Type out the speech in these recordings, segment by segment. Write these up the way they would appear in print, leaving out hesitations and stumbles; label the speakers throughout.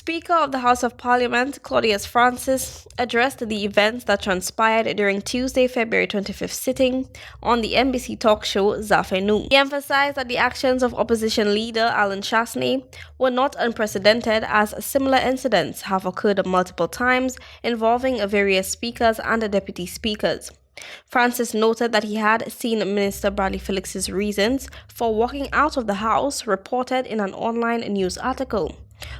Speaker 1: Speaker of the House of Parliament, Claudius Francis, addressed the events that transpired during Tuesday, February 25th sitting on the NBC talk show Zaffaire Nous. He emphasized that the actions of opposition leader Alan Chasney were not unprecedented, as similar incidents have occurred multiple times involving various speakers and deputy speakers. Francis noted that he had seen Minister Bradley Felix's reasons for walking out of the House reported in an online news article,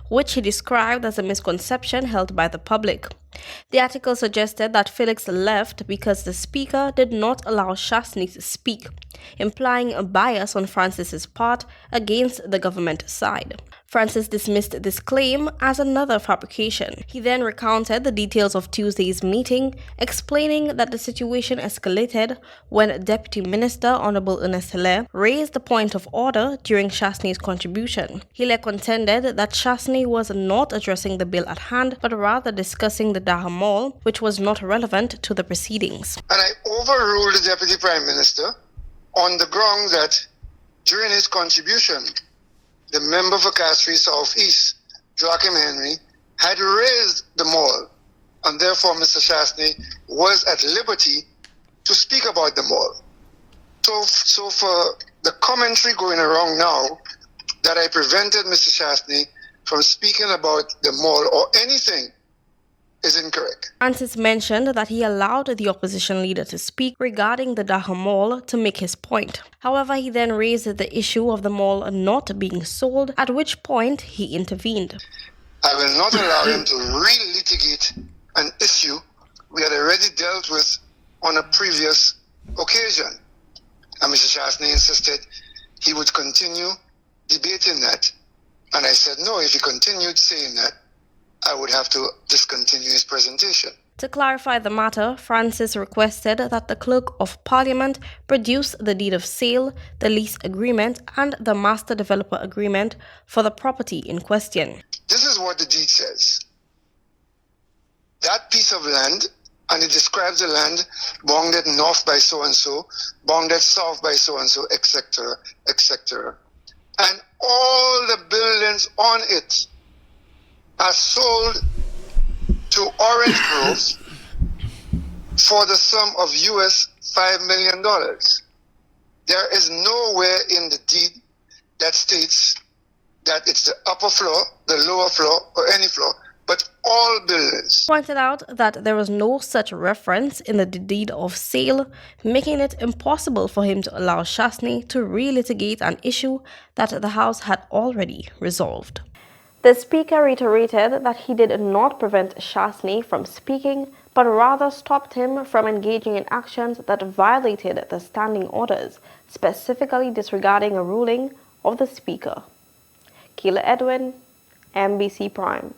Speaker 1: which he described as a misconception held by the public. The article suggested that Felix left because the Speaker did not allow Chasney to speak, implying a bias on Francis's part against the government side. Francis dismissed this claim as another fabrication. He then recounted the details of Tuesday's meeting, explaining that the situation escalated when Deputy Minister Honorable Ernest Hilaire raised a point of order during Chasney's contribution. Hilaire contended that Chasney was not addressing the bill at hand, but rather discussing the Daha Mall, which was not relevant to the proceedings.
Speaker 2: And I overruled the Deputy Prime Minister on the ground that during his contribution, the member for Castries South East, Joachim Henry, had raised the mall, and therefore Mr. Chasney was at liberty to speak about the mall. So for the commentary going around now that I prevented Mr. Chasney from speaking about the mall or anything is incorrect.
Speaker 1: Francis mentioned that he allowed the opposition leader to speak regarding the Daha Mall to make his point. However, he then raised the issue of the mall not being sold, at which point he intervened.
Speaker 2: I will not allow him to re-litigate an issue we had already dealt with on a previous occasion. And Mr. Chasney insisted he would continue debating that. And I said, no, if he continued saying that, I would have to discontinue his presentation.
Speaker 1: To clarify the matter, Francis requested that the Clerk of Parliament produce the deed of sale, the lease agreement, and the master developer agreement for the property in question.
Speaker 2: This is what the deed says. That piece of land, and it describes the land bounded north by so-and-so, bounded south by so-and-so, etc., etc. And all the buildings on it are sold to Orange Grove for the sum of US $5 million. There is nowhere in the deed that states that it's the upper floor, the lower floor, or any floor, but all buildings.
Speaker 1: Pointed out that there was no such reference in the deed of sale, making it impossible for him to allow Chasney to relitigate an issue that the House had already resolved. The Speaker reiterated that he did not prevent Chasney from speaking, but rather stopped him from engaging in actions that violated the standing orders, specifically disregarding a ruling of the Speaker. Keila Edwin, NBC Prime.